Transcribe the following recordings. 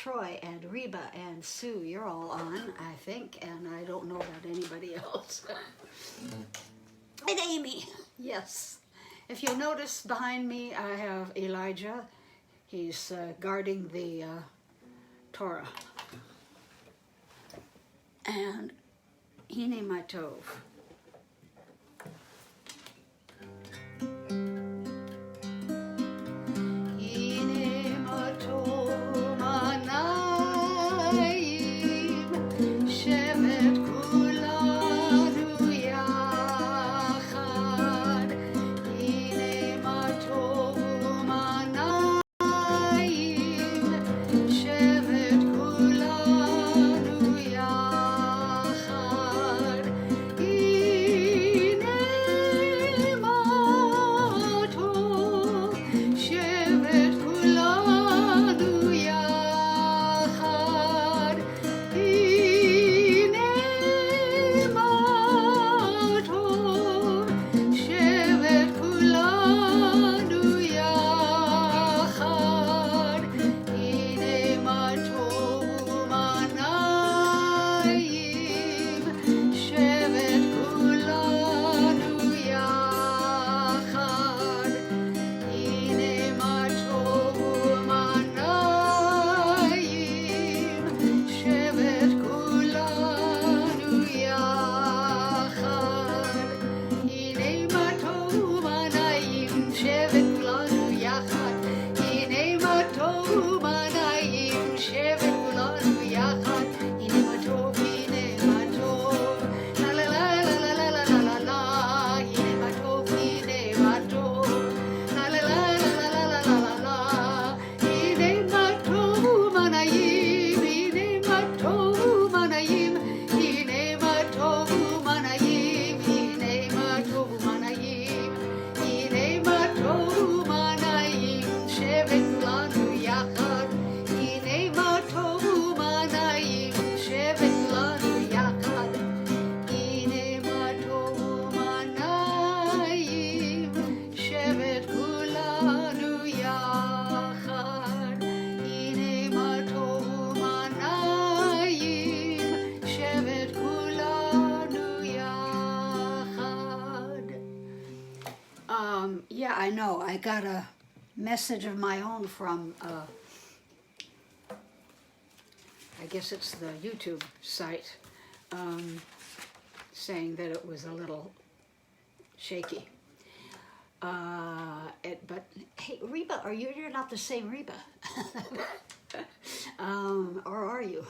Troy and Reba and Sue, you're all on, I think, and I don't know about anybody else. And Amy, yes. If you'll notice behind me, I have Elijah. He's guarding the Torah. And Hine Matov. Yeah, I know. I got a message of my own from, I guess it's the YouTube site, saying that it was a little shaky. But hey, Reba, you're not the same Reba, or are you?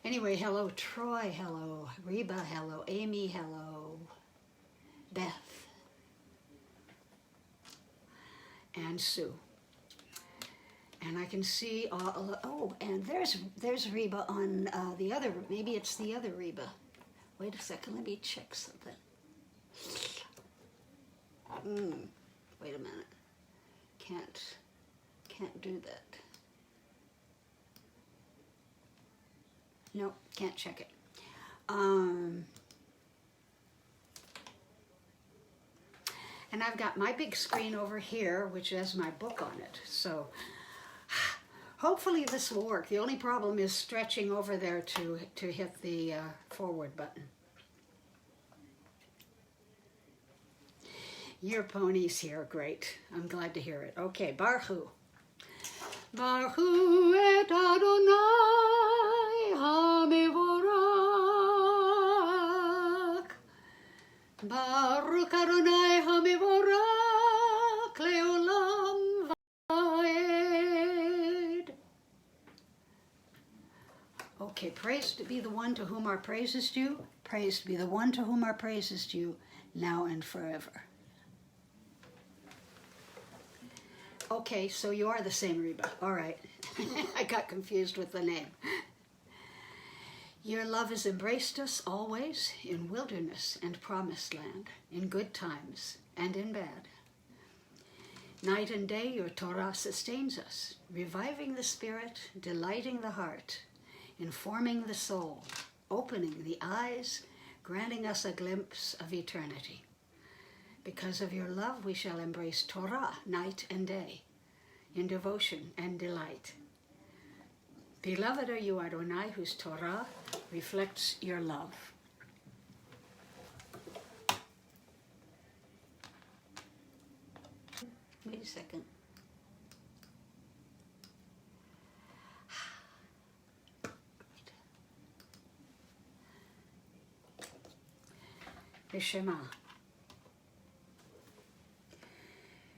Anyway, hello Troy, hello Reba, hello Amy, hello Beth. And Sue. And I can see, oh, and there's Reba on the other, maybe it's the other Reba. Wait a second, let me check something. Wait a minute. Can't do that. No, can't check it. And I've got my big screen over here, which has my book on it. So hopefully this will work. The only problem is stretching over there to hit the forward button. Your pony's here, great. I'm glad to hear it. Okay, Baruch. Baruch et Adonai HaMevorach. Baruch Adonai HaMevorach Leolam Vaed. Okay, praise to be the one to whom our praise is due. Praise to be the one to whom our praise is due, now and forever. Okay, so you are the same Reba. All right. I got confused with the name. Your love has embraced us always in wilderness and promised land, in good times and in bad. Night and day, your Torah sustains us, reviving the spirit, delighting the heart, informing the soul, opening the eyes, granting us a glimpse of eternity. Because of your love, we shall embrace Torah night and day, in devotion and delight. Beloved are you, Adonai, whose Torah reflects your love. Wait a second. Shema.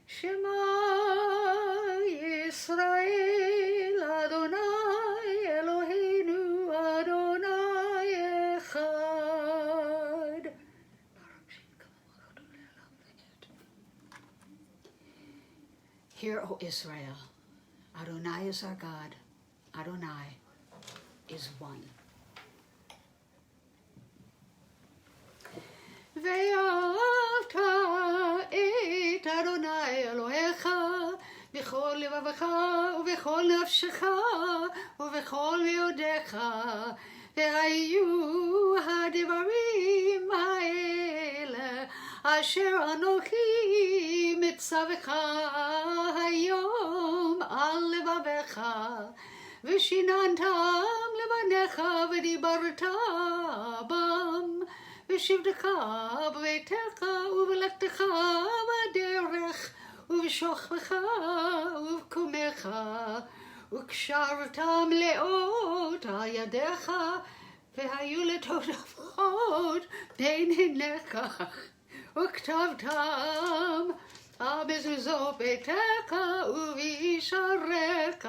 Shema Yisrael Adonai Eloheinu Adonai Echad. Hear, O Israel, Adonai is our God. Adonai is one. ואהבת את אדוני אלוהיך בכל לבבך ובכל נפשך ובכל מאודיך, והיו הדברים האלה אשר אנוכי מצווך היום על לבבך, ושיננתם לבניך ודיברת בם, בשבתך בביתך ובלכתך בדרך ובשוכבך ובקומך, וקשרתם לאות על ידיך, והיו לטוטפות בין עיניך, וכתבתם על מזוזות ביתך ובשעריך.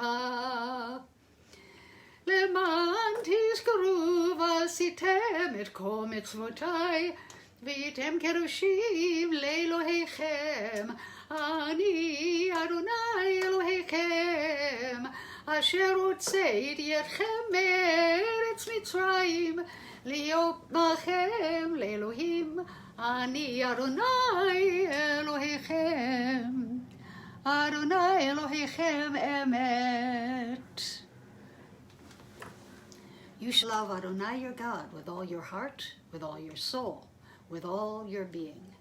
למען תזכרו ועשיתם את כל מצוותיי, והייתם קדושים לאלוהיכם. אני אדוני אלוהיכם, אשר הוצאתי אתכם מארץ מצרים, להיות בכם לאלוהים. אני אדוני אלוהיכם, אדוני אלוהיכם אמת. You shall love Adonai your God with all your heart, with all your soul, with all your being.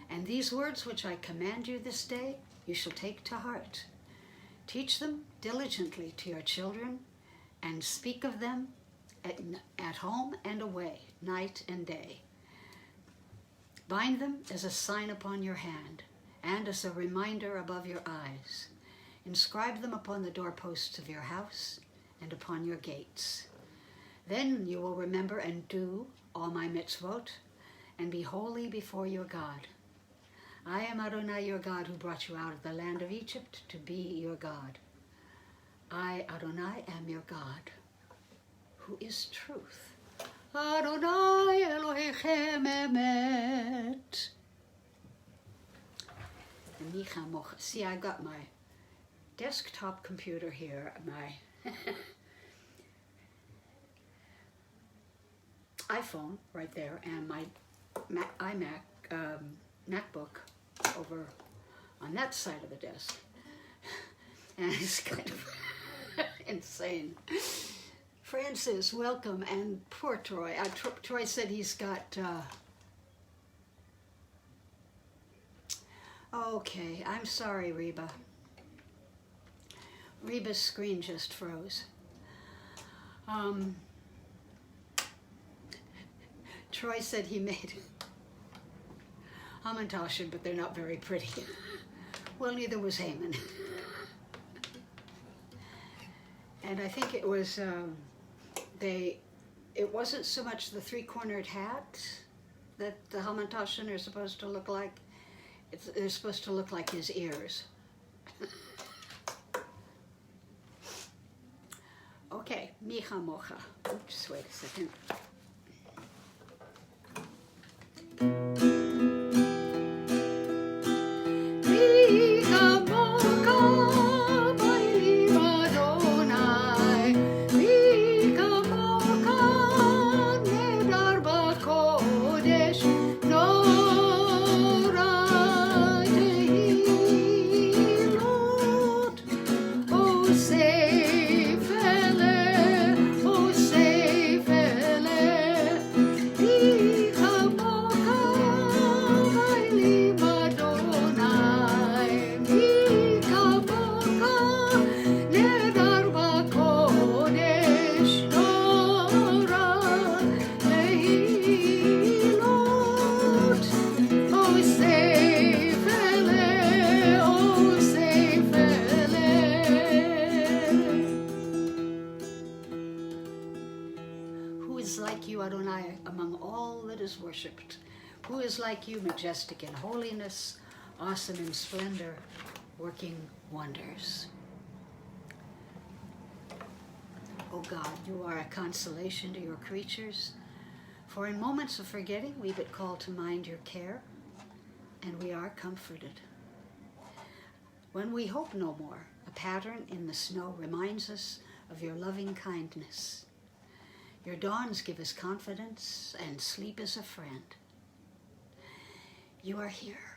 And these words which I command you this day, you shall take to heart. Teach them diligently to your children, and speak of them at home and away, night and day. Bind them as a sign upon your hand, and as a reminder above your eyes. Inscribe them upon the doorposts of your house and upon your gates. Then you will remember and do all my mitzvot, and be holy before your God. I am Adonai your God, who brought you out of the land of Egypt to be your God. I, Adonai, am your God, who is truth. Adonai Elohechem emet. See, I got my desktop computer here, my iPhone right there, and my MacBook over on that side of the desk. And it's kind of insane. Francis, welcome, and poor Troy. Troy said he's got... Okay, I'm sorry, Reba. Reba's screen just froze. Troy said he made Hamantashen, but they're not very pretty. Well, neither was Haman. And I think it was, it wasn't so much the three-cornered hat that the Hamantashen are supposed to look like. They're supposed to look like his ears. Okay, Micha Mocha. Just wait a second. Say, fele, like you, majestic in holiness, awesome in splendor, working wonders. O God, you are a consolation to your creatures, for in moments of forgetting we but call to mind your care, and we are comforted. When we hope no more, a pattern in the snow reminds us of your loving kindness. Your dawns give us confidence, and sleep is a friend. You are here.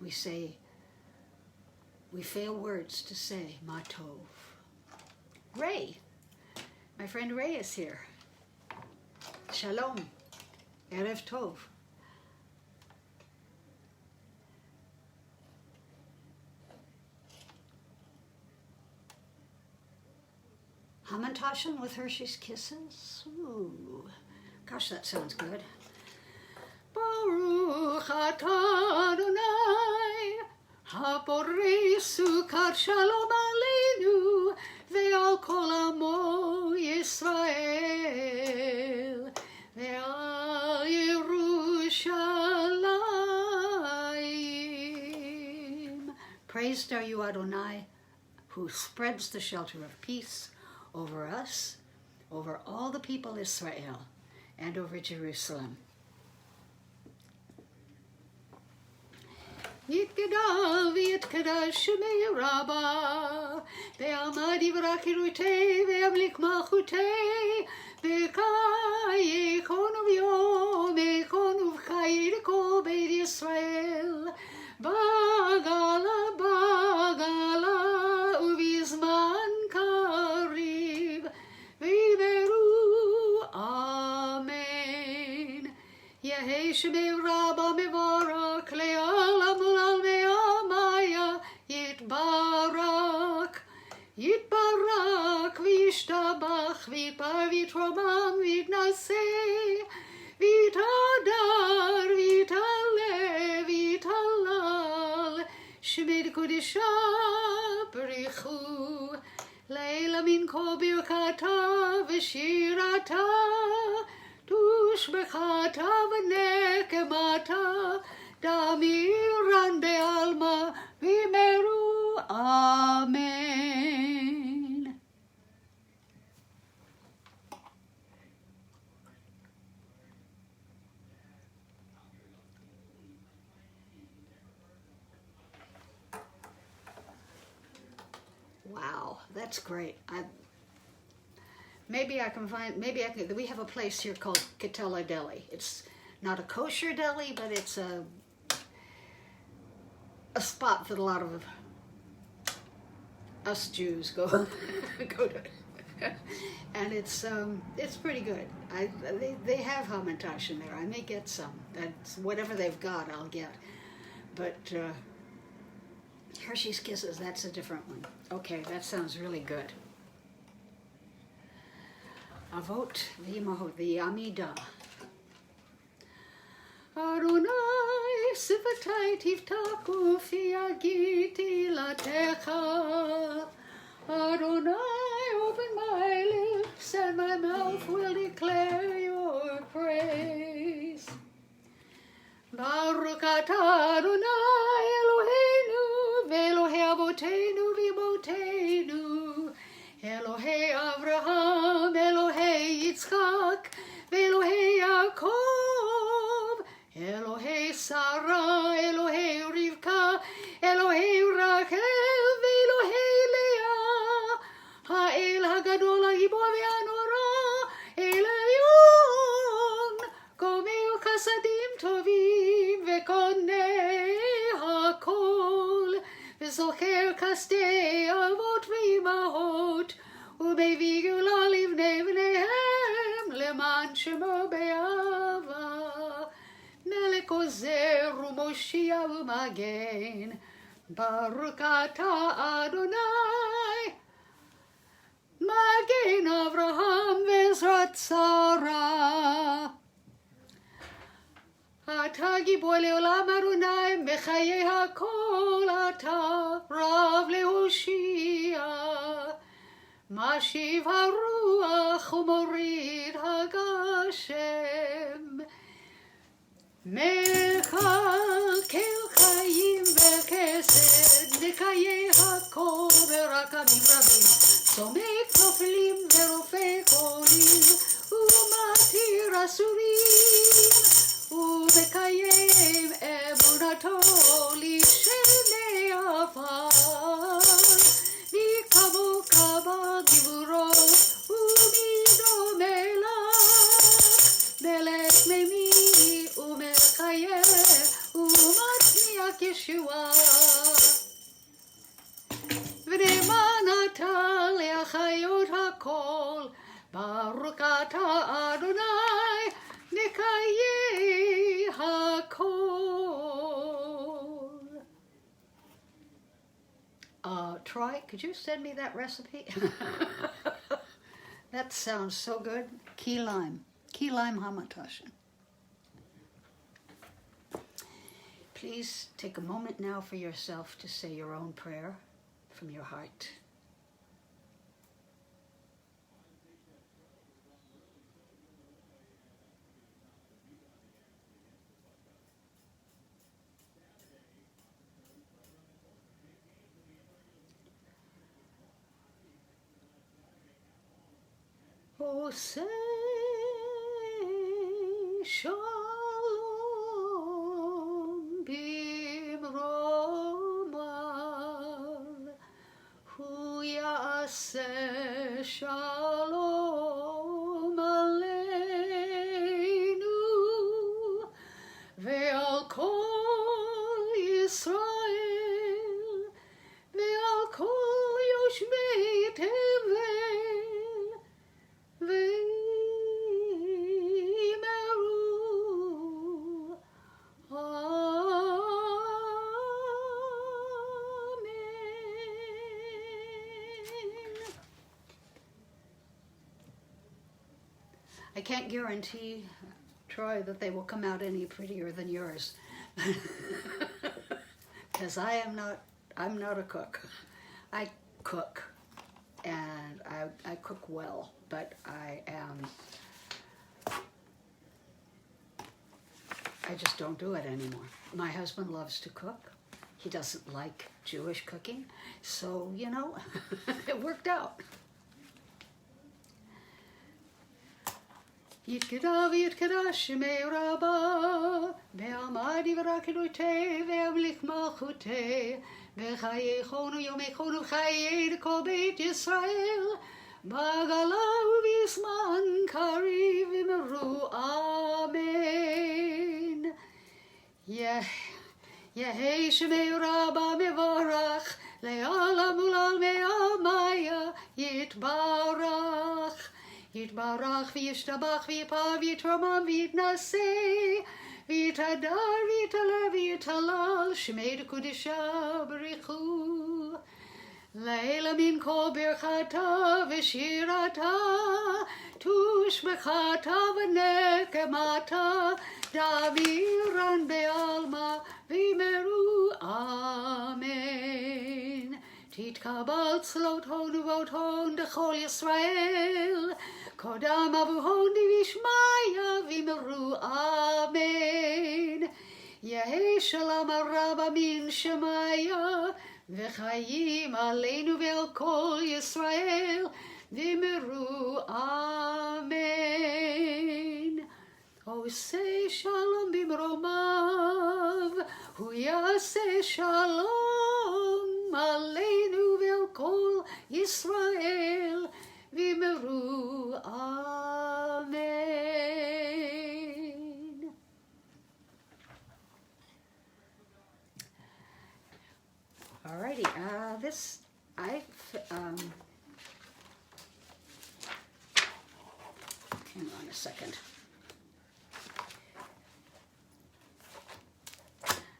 We fail words to say, Ma Tov. Ray, my friend Ray is here. Shalom, Erev Tov. Hamantaschen with Hershey's Kisses. Ooh, gosh, that sounds good. Baruch atah Adonai, haborei sukkot shalom aleinu, ve'al kol amo Yisrael, ve'al Yerushalayim. Praised are you, Adonai, who spreads the shelter of peace over us, over all the people Israel, and over Jerusalem. Yitgadal v'yitkadosh shemei Rabbah, ve'amad yivrakirutei ve'amlik malchutei, ve'kayekon uv'yom ekon uv'kayed kol beit Yisrael, bagala bagala uv'izman karib, v'yiveru amen. Yehei shemei Rabbah mevarak le'alam ulal me'amaya yitbarak, yitbarak v'yishtabach v'yitbar v'yitromam v'yitnaseh v'yitadar v'yitaleh v'yitalal shemei kodesha b'richu leila min kol birkata v'shirata tushbechata v'nekemata damiran be'alma v'meru amen. Wow, that's great. Maybe I can, we have a place here called Ketela Deli. It's not a kosher deli, but it's a spot that a lot of us Jews go go to, and it's pretty good. They have hamantaschen there. I may get some. That's whatever they've got, I'll get. But Hershey's Kisses, that's a different one. Okay, that sounds really good. Avot v'imahot v'yamidah. Adonai sivatai tivtaku fi agiti latecha. Adonai, open my lips and my mouth will declare your praise. Baruch atah Adonai Eloheinu ve'Elohei avoteinu v'imotenu, Elohei Avraham, Elohei Yitzchak, ve'Elohei Yaakov, Elohei Sarah, Elohei Rivka, Elohei Rachel, ve'Elohei Leah, Ha'el Hagadol Hagibor ve'Anora, El Elyon, Gomel Chasadim Tovim, ve'Konei HaKol, ve'Zocher Kastei Avot ve'Imahot, u'Mevi Gula livnei v'neihem, leman shemo be'ava. Melech ozer u'Moshia u'Magen, Baruch atah Adonai, Magen Avraham ve'Ezrat Sarah. Atah gibor le'olam Adonai, mechayei hakol atah, Rav le'Hoshia. Mashiv haruach u'morid hagashem. מקלקל חיים וחסד, נקיים הכל ברחמים רבים, צומק נופלים ורופא חולים, ומתיר אסורים, ומקיים אמונתו לשני עפר, מקמו קבע גיבורו, ומידו מלך מימי ומחייך ומצמיח ישועה. ונאמן אתה להחיות הכל, ברוך אתה אדוני נקיים הכל. Troy, could you send me that recipe? That sounds so good. Key lime hamantaschen. Please take a moment now for yourself to say your own prayer from your heart. Oh, say shalom bimromav, hu yaseh shalom aleinu, ve'al kol Yisrael, ve'al kol yoshvei tevel, v'yimeru. Amen. I can't guarantee, Troy, that they will come out any prettier than yours. Because I'm not a cook. I cook, and I cook well, but I just don't do it anymore. My husband loves to cook. He doesn't like Jewish cooking, so, you know, it worked out. יתקדע ויתקדע שמי רבה, בעמד יברקנותי והמליך מלכותי, בחייכון ויומכון ובחיי כל בית ישראל, בגלה ובזמן קריב אמרו אמן. יהי שמי רבה מבורך, לעולם ולעלמי עלמיה יתברך. יתברך וישתבח ויפע ויתרומם ויתנשא ויתהדר ויתעלה ויתהלל שמי דקודשה בריחו. לילה מן כל ברכתה ושירתה תושבחתה ונקמתה דאבירן בעלמא ויאמרו אמן. תתקבל צלות הון ובאות הון דכל ישראל, קודם אבו הון דבישמיא ויאמרו אמן. יהי שלום הרבה מן שמיא, וחיים עלינו ועל כל ישראל, ויאמרו אמן. עושה שלום במרומיו, הוא יעשה שלום עלינו ועל כל ישראל, ויאמרו אמן. Alrighty, hang on a second.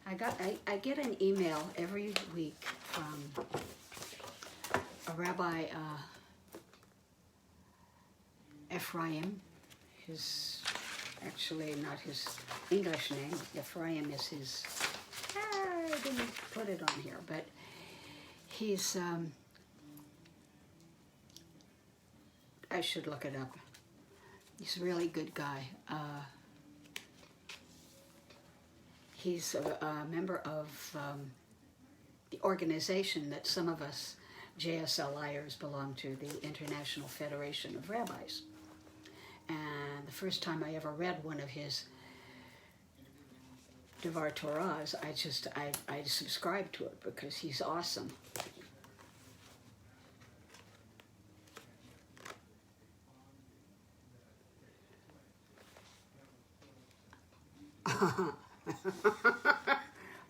I get an email every week from a Rabbi Ephraim. His, actually not his English name, Ephraim is his, I didn't put it on here, but he's, I should look it up. He's a really good guy. He's a member of the organization that some of us JSLIers belong to, the International Federation of Rabbis. And the first time I ever read one of his Devar Torahs, I subscribed to it because he's awesome.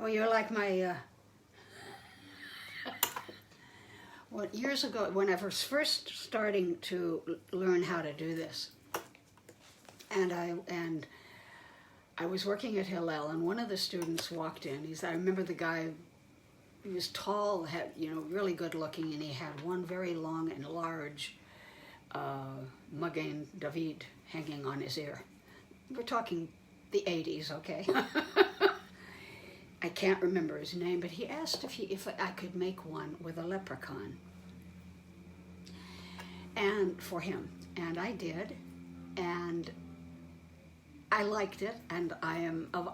Oh, you're like my, well, years ago, when I was first starting to learn how to do this, and I was working at Hillel, and one of the students walked in. I remember the guy, he was tall, had, really good looking, and he had one very long and large Magen David hanging on his ear. We're talking the 80s, okay? I can't remember his name, but he asked if I could make one with a leprechaun, and for him, and I did, and I liked it, and I am of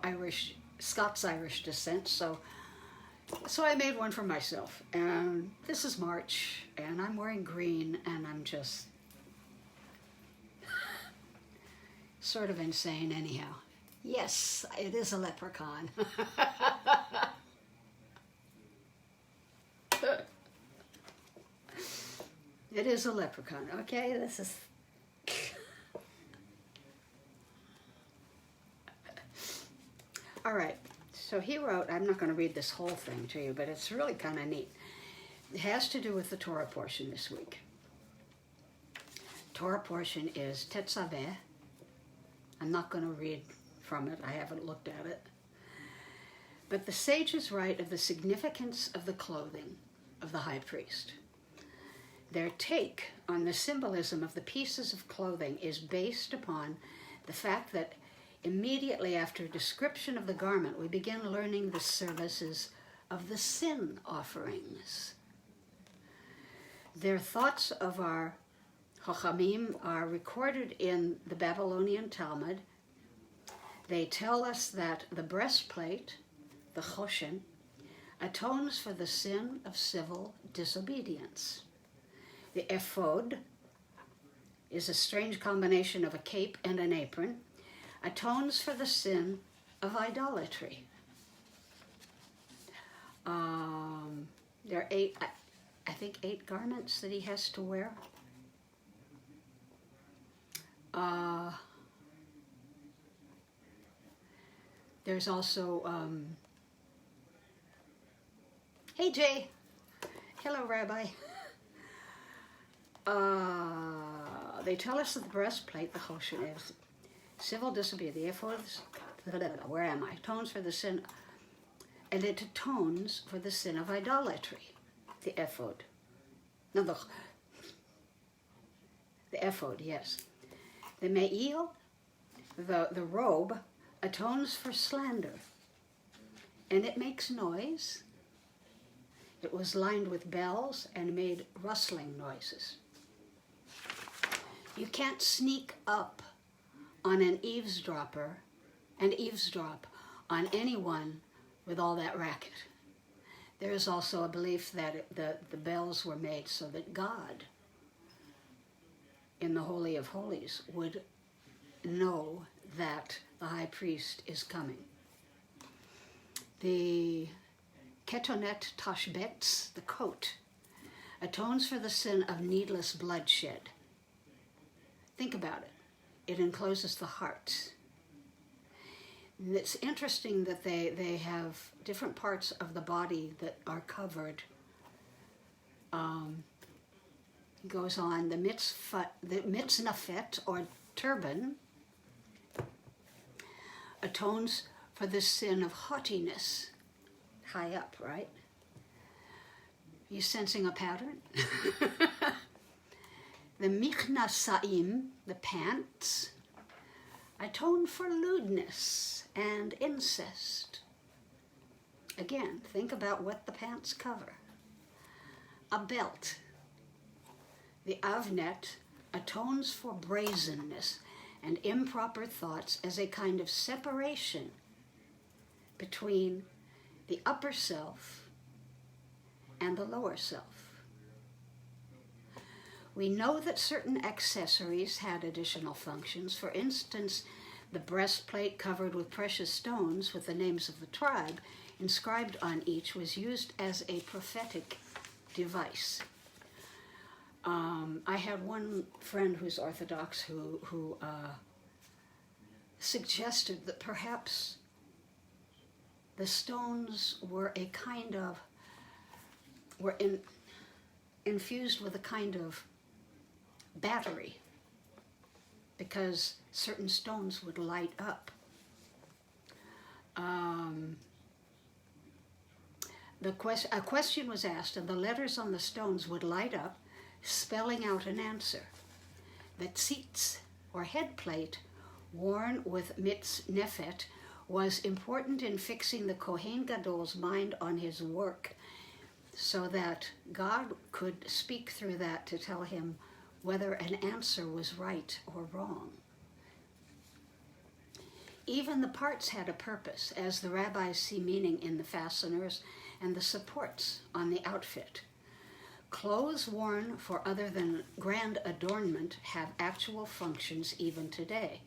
Scots-Irish descent, so I made one for myself. And this is March, and I'm wearing green, and I'm just sort of insane anyhow. Yes, it is a leprechaun. It is a leprechaun. Okay, this is... All right, so he wrote, I'm not going to read this whole thing to you, but it's really kind of neat. It has to do with the Torah portion this week. Torah portion is Tetzaveh. I'm not going to read from it. I haven't looked at it. But the sages write of the significance of the clothing of the high priest. Their take on the symbolism of the pieces of clothing is based upon the fact that immediately after description of the garment, we begin learning the services of the sin offerings. Their thoughts of our Chachamim are recorded in the Babylonian Talmud. They tell us that the breastplate, the Choshen, atones for the sin of civil disobedience. The ephod is a strange combination of a cape and an apron, atones for the sin of idolatry. There are I think 8 garments that he has to wear. There's also, hey Jay, hello Rabbi. They tell us that the breastplate, the Choshen, is civil disobedience. The ephod, where am I? Atones for the sin, and it atones for the sin of idolatry. The ephod. No, the ephod, yes. The me'il, the robe, atones for slander, and it makes noise. It was lined with bells and made rustling noises. You can't sneak up on an eavesdropper and eavesdrop on anyone with all that racket. There is also a belief that the bells were made so that God, in the Holy of Holies, would know that the high priest is coming. The Ketonet Tashbetz, the coat, atones for the sin of needless bloodshed. Think about it. It encloses the heart. And it's interesting that they have different parts of the body that are covered. It goes on, the mitznafet, or turban, atones for the sin of haughtiness. High up, right? You sensing a pattern? The michnasaim, the pants, atone for lewdness and incest. Again, think about what the pants cover. A belt. The avnet atones for brazenness and improper thoughts as a kind of separation between the upper self and the lower self. We know that certain accessories had additional functions. For instance, the breastplate covered with precious stones with the names of the tribe inscribed on each was used as a prophetic device. I had one friend who's Orthodox who suggested that perhaps the stones were infused with a kind of battery, because certain stones would light up. A question was asked, and the letters on the stones would light up, spelling out an answer. The tzitz, or head plate, worn with mitz nefet, was important in fixing the Kohen Gadol's mind on his work, so that God could speak through that to tell him whether an answer was right or wrong. Even the parts had a purpose, as the rabbis see meaning in the fasteners and the supports on the outfit. Clothes worn for other than grand adornment have actual functions even today.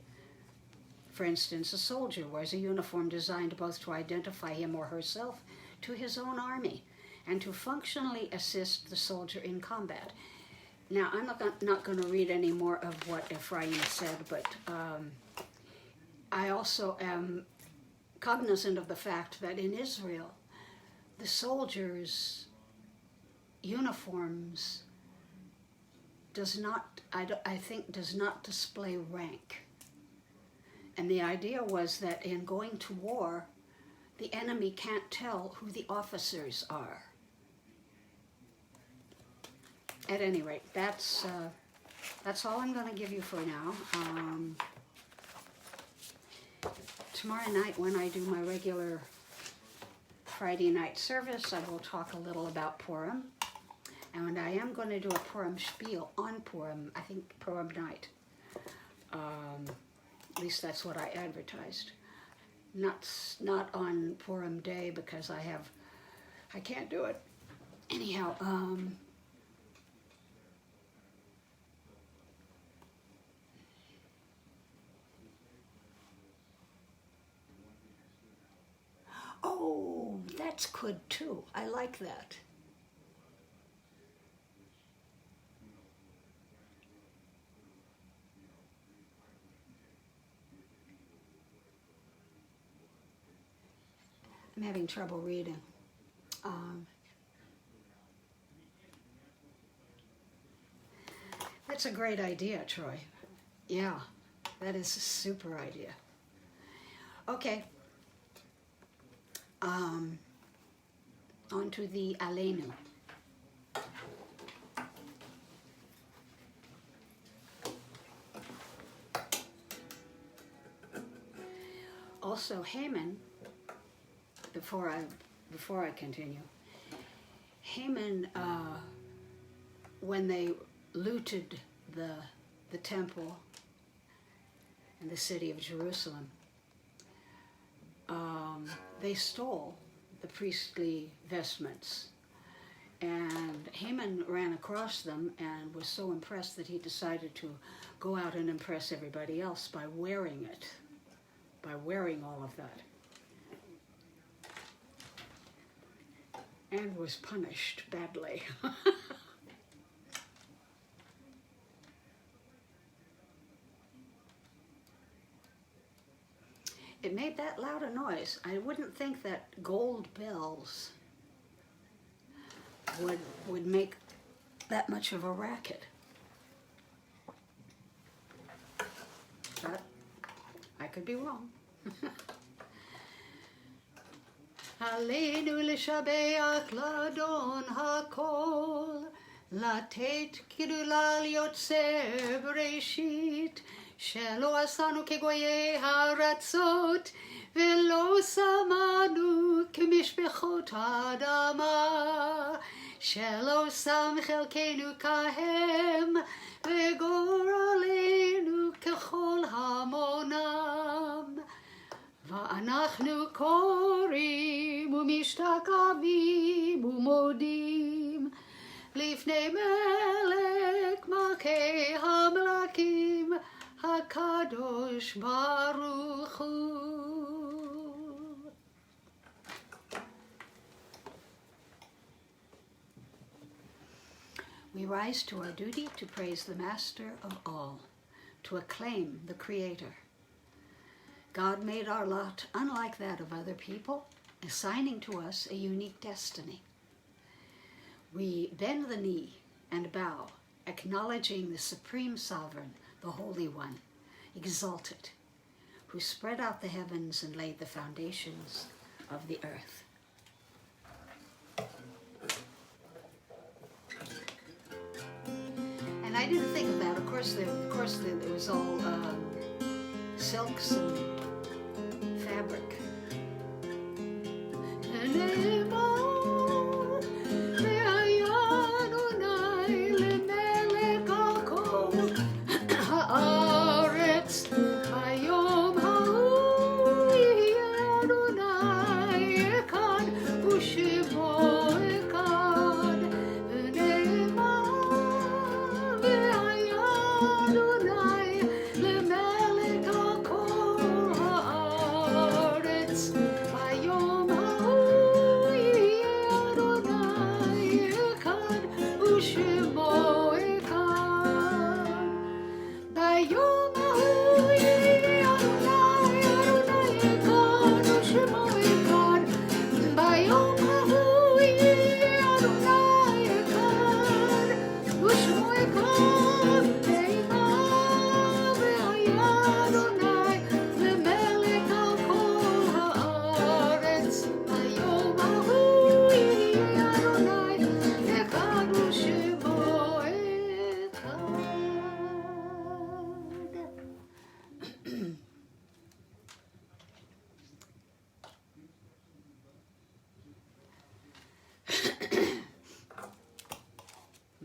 For instance, a soldier wears a uniform designed both to identify him or herself to his own army and to functionally assist the soldier in combat. Now, I'm not going to read any more of what Ephraim said, but I also am cognizant of the fact that in Israel, the soldiers' uniforms does not display rank. And the idea was that in going to war, the enemy can't tell who the officers are. At any rate, that's all I'm going to give you for now. Tomorrow night, when I do my regular Friday night service, I will talk a little about Purim. And I am going to do a Purim spiel on Purim, I think Purim night. At least that's what I advertised. Not on Purim day, because I can't do it. Anyhow, oh, that's good too. I like that. I'm having trouble reading. That's a great idea, Troy. Yeah, that is a super idea. Okay. On to the Aleinu. Also, Haman, before I continue, Haman, when they looted the temple in the city of Jerusalem, they stole the priestly vestments. And Haman ran across them and was so impressed that he decided to go out and impress everybody else by wearing it, by wearing all of that. And was punished badly. It made that loud a noise. I wouldn't think that gold bells would make that much of a racket. But I could be wrong. Aleinu l'shabeach l'adon hakol, לתת גדולה ליוצר בראשית, שלא עשנו כגויי הארצות, ולא שמנו כמשפחות האדמה, שלא שם חלקנו כהם, וגורלנו ככל המונם. אנחנו קוראים ומשתקבים ומודים לפני מלך מלכי המלכים הקדוש ברוך הוא. We rise to our duty to praise the Master of all, to acclaim the Creator. God made our lot unlike that of other people, assigning to us a unique destiny. We bend the knee and bow, acknowledging the Supreme Sovereign, the Holy One, exalted, who spread out the heavens and laid the foundations of the earth. And I didn't think of that. Of course, it was all silks and fabric.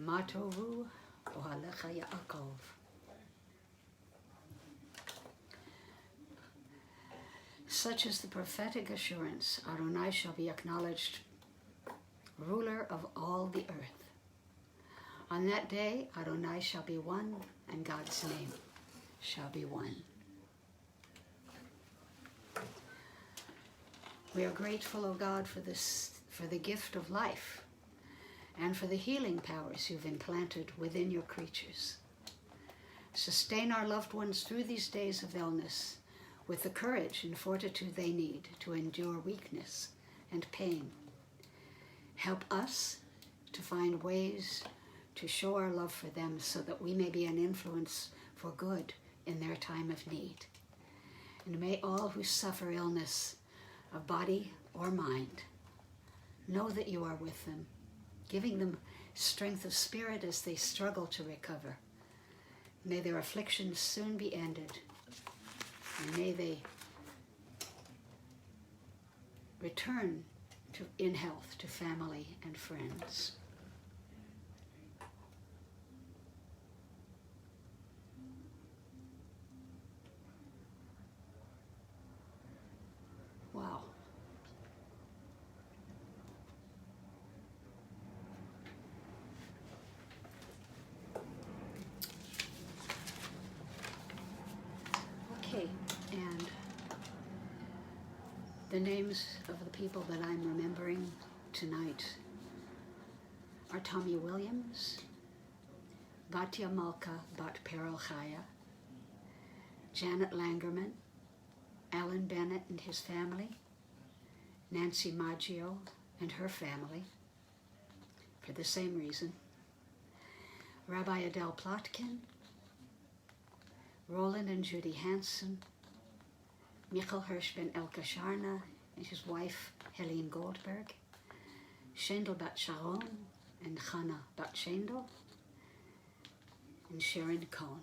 Matovu Ohalecha Yaakov. Such is the prophetic assurance, Adonai shall be acknowledged, ruler of all the earth. On that day, Adonai shall be one, and God's name shall be one. We are grateful, O God, for the gift of life, and for the healing powers you've implanted within your creatures. Sustain our loved ones through these days of illness with the courage and fortitude they need to endure weakness and pain. Help us to find ways to show our love for them so that we may be an influence for good in their time of need. And may all who suffer illness of body or mind know that you are with them, giving them strength of spirit as they struggle to recover. May their afflictions soon be ended, and may they return in health to family and friends. Wow. Okay, and the names of the people that I'm remembering tonight are Tommy Williams, Batya Malka Bat Perel Chaya, Janet Langerman, Alan Bennett and his family, Nancy Maggio and her family, for the same reason, Rabbi Adele Plotkin, Roland and Judy Hansen, Michael Hirsch ben Elka Sharna and his wife Helene Goldberg, Shendel Bat Sharon and Chana Bat Shendel, and Sharon Cohn.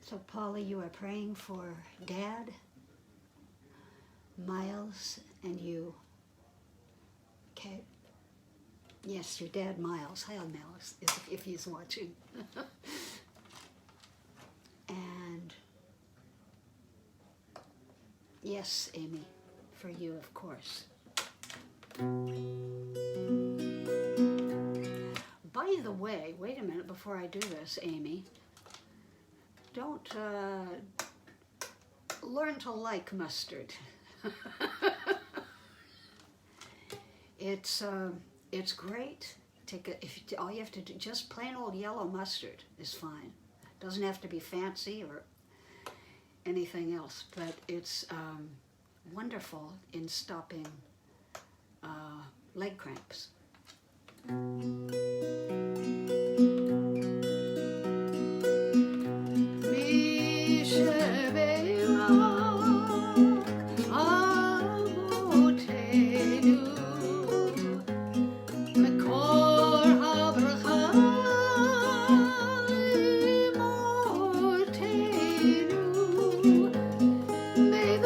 So Paula, you are praying for Dad, Miles, and you. Okay. Yes, your dad, Miles. Hi, Miles, if he's watching. And yes, Amy, for you, of course. By the way, wait a minute before I do this, Amy. Don't learn to like mustard. It's great. All you have to do, just plain old yellow mustard is fine. Doesn't have to be fancy or anything else, but it's wonderful in stopping leg cramps.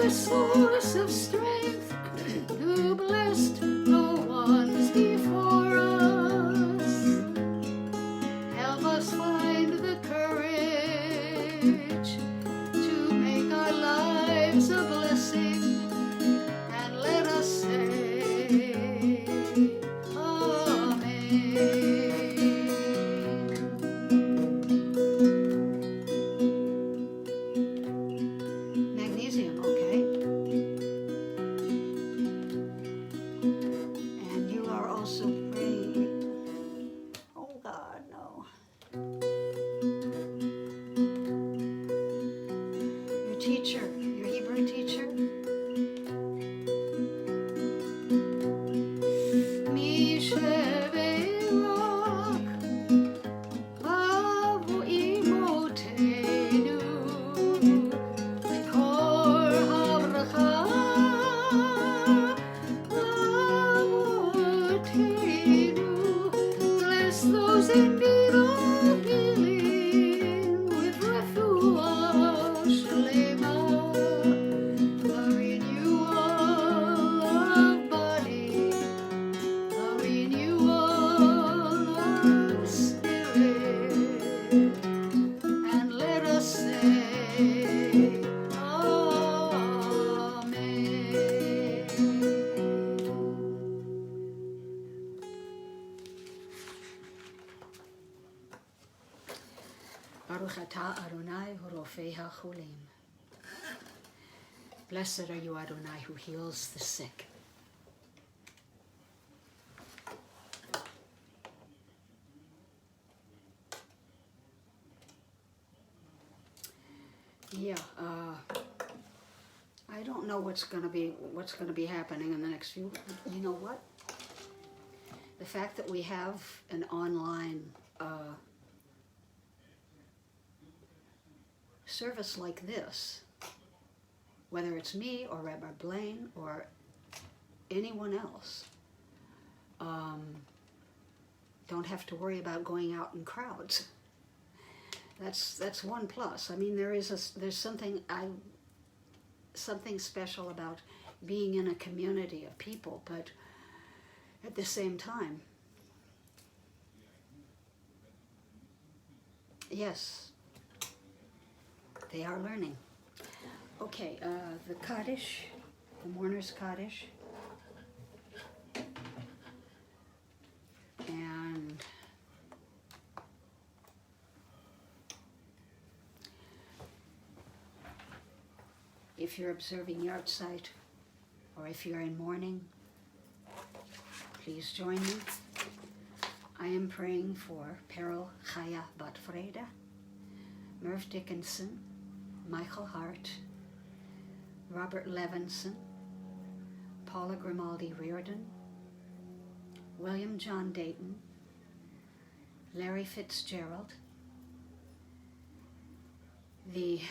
Source of strength, who blessed the ones before us. Help us find the courage to make our lives a blessing, and let us say, Amen. Magnesium, okay. And you are also praying. Oh God, no. Your teacher, your Hebrew teacher. Those in need of healing with refuah shlema, a renewal of body, a renewal of spirit, and let us say, Amen. Baruch atah Adonai horofei hacholim. Blessed are you, Adonai, who heals the sick. Yeah, I don't know what's going to be happening in the next few. You know what? The fact that we have an online service like this, whether it's me or Rabbi Blaine or anyone else, don't have to worry about going out in crowds. That's one plus. I mean, there's something special about being in a community of people, but at the same time, yes, they are learning. Okay, the Kaddish, the mourner's Kaddish, and if you're observing Yartzeit, or if you're in mourning, please join me. I am praying for Peril Chaya Bat Freda, Merv Dickinson, Michael Hart, Robert Levinson, Paula Grimaldi Reardon, William John Dayton, Larry Fitzgerald, the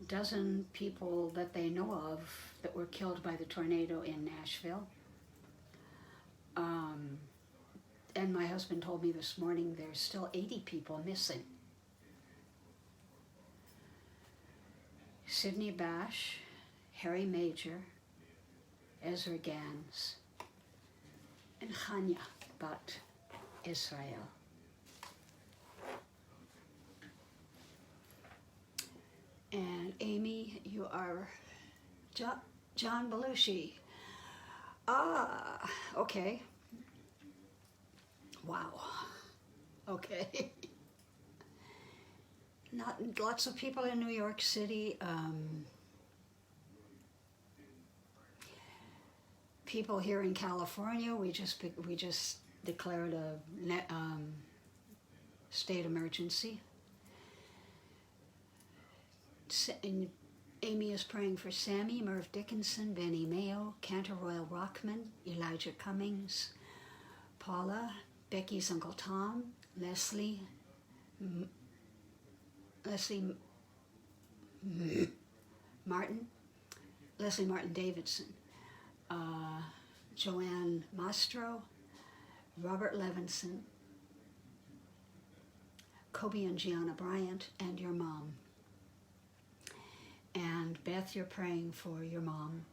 dozen people that they know of that were killed by the tornado in Nashville. And my husband told me this morning there's still 80 people missing. Sidney Bash, Harry Major, Ezra Gans, and Chanya Bat Israel. And Amy, you are John Belushi. Ah, okay. Wow. Okay. Not lots of people in New York City. People here in California. We just declared a state emergency. And Amy is praying for Sammy, Merv Dickinson, Benny Mayo, Cantor Royal Rockman, Elijah Cummings, Paula, Becky's Uncle Tom, Leslie Martin Davidson, Joanne Mastro, Robert Levinson, Kobe and Gianna Bryant, and your mom. And Beth, you're praying for your mom,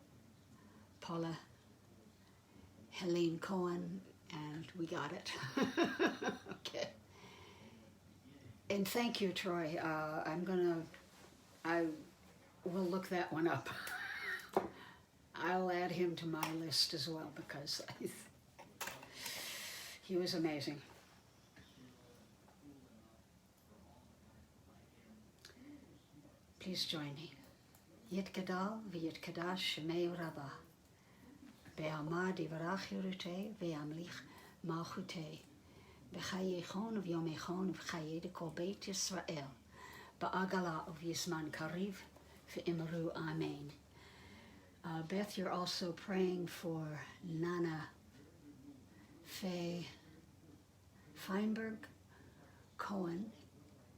Paula, Helene Cohen, and we got it. Okay. And thank you, Troy. I will look that one up. I'll add him to my list as well because he was amazing. Please join me. Yitgadal v'yitkadash shemei rabba. Be'amad yivarach yorutei ve'amlich malchutei. B'chayechon v'yomechon v'chayei dekol beit Yisrael. Ba'agala v'yizman kariv v'imru amen. Beth, you're also praying for Nana Faye Feinberg Cohen,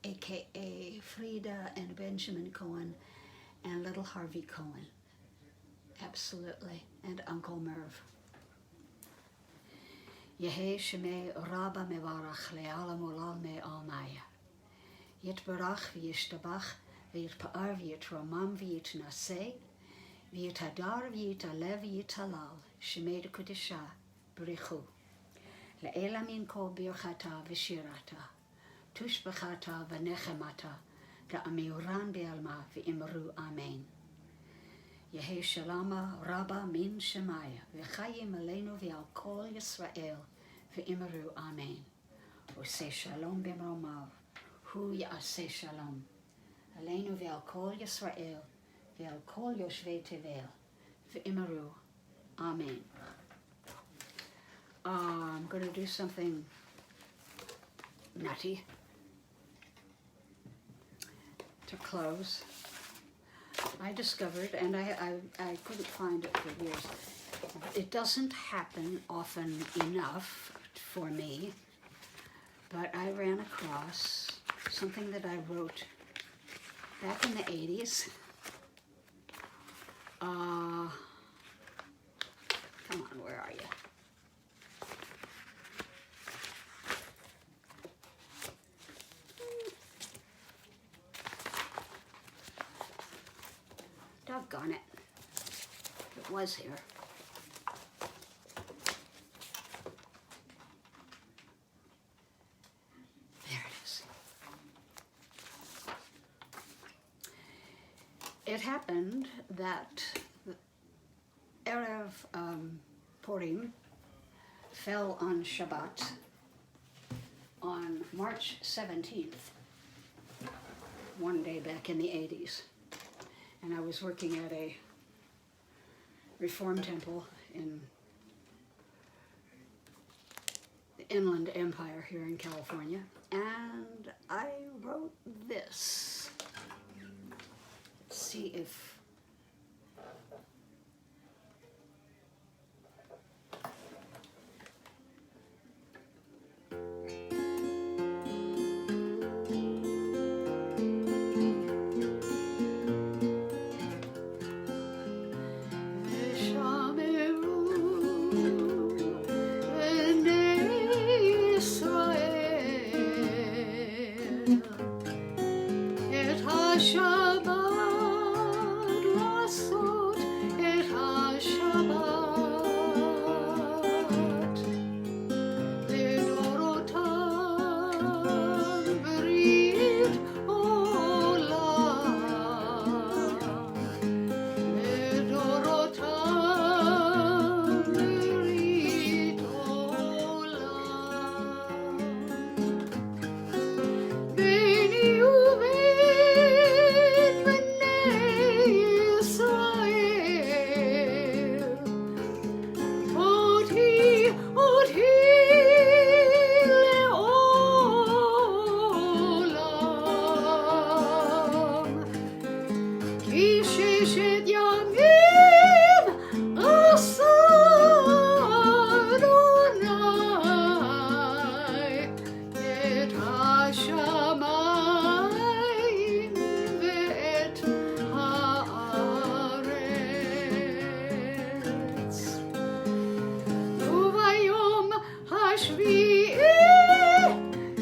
a.k.a. Frida and Benjamin Cohen, and little Harvey Cohen. Absolutely. And Uncle Merv. Yehe Shemei Rabba Mevarach Le'alam Ulal Me'almaya. Yitbarach v'yishtabach v'yitpa'ar v'yitramam v'yitnaseh v'yitadar v'yitalev v'yitalal Shemei Dekudisha B'richu. Le'ela min kol birchata v'shirata tushbachata v'nechemata da'amiuran be'alma v'imru amen. Yehi shalama rabba min shemaya v'chayim aleinu v'al kol Yisrael v'imru amen. Oseh shalom b'mromav hu ya'aseh shalom aleinu v'al kol Yisrael v'al kol yoshvei tevel v'imru amen. I'm going to do something nutty to close. I discovered, and I couldn't find it for years, it doesn't happen often enough for me, but I ran across something that I wrote back in the 80s. Come on, where are you? Doggone it. It was here. There it is. It happened that Erev Purim fell on Shabbat on March 17th, one day back in the 80s. And I was working at a Reform temple in the Inland Empire here in California. And I wrote this. Let's see if... Shabbat Vishet Yamim Asa Adonai Et HaShamayim Ve'et Haaretz Uvayom HaShvi'i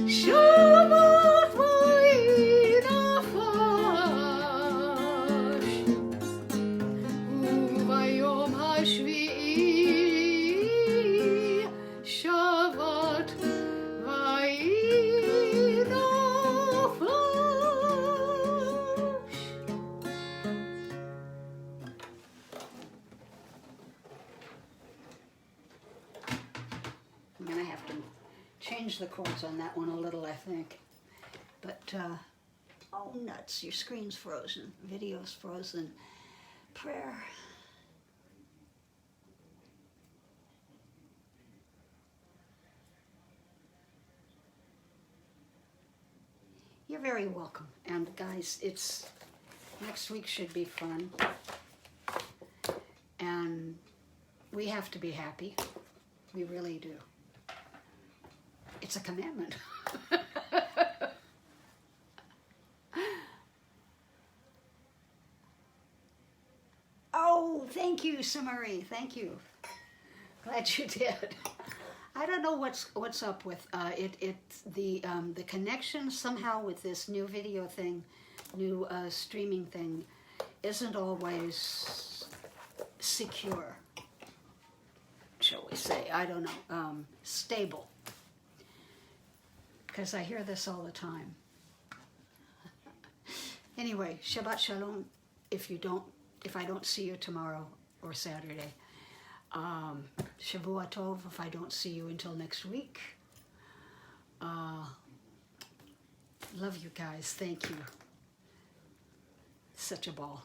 Shabbat vayinafash Uvayom HaShvi'i Shabbat vayinafash. I'm gonna have to change the chords on that one a little, I think. But, oh nuts, your screen's frozen, video's frozen. Prayer. You're very welcome. And guys, next week should be fun. And we have to be happy. We really do. It's a commandment. Oh, thank you, Samari. Thank you. Glad you did. I don't know what's up with the connection somehow with this new video thing, new streaming thing, isn't always secure. Shall we say? I don't know. Stable. Because I hear this all the time. Anyway, Shabbat Shalom. If I don't see you tomorrow or Saturday. Shavua Tov if I don't see you until next week. Love you guys. Thank you. Such a ball.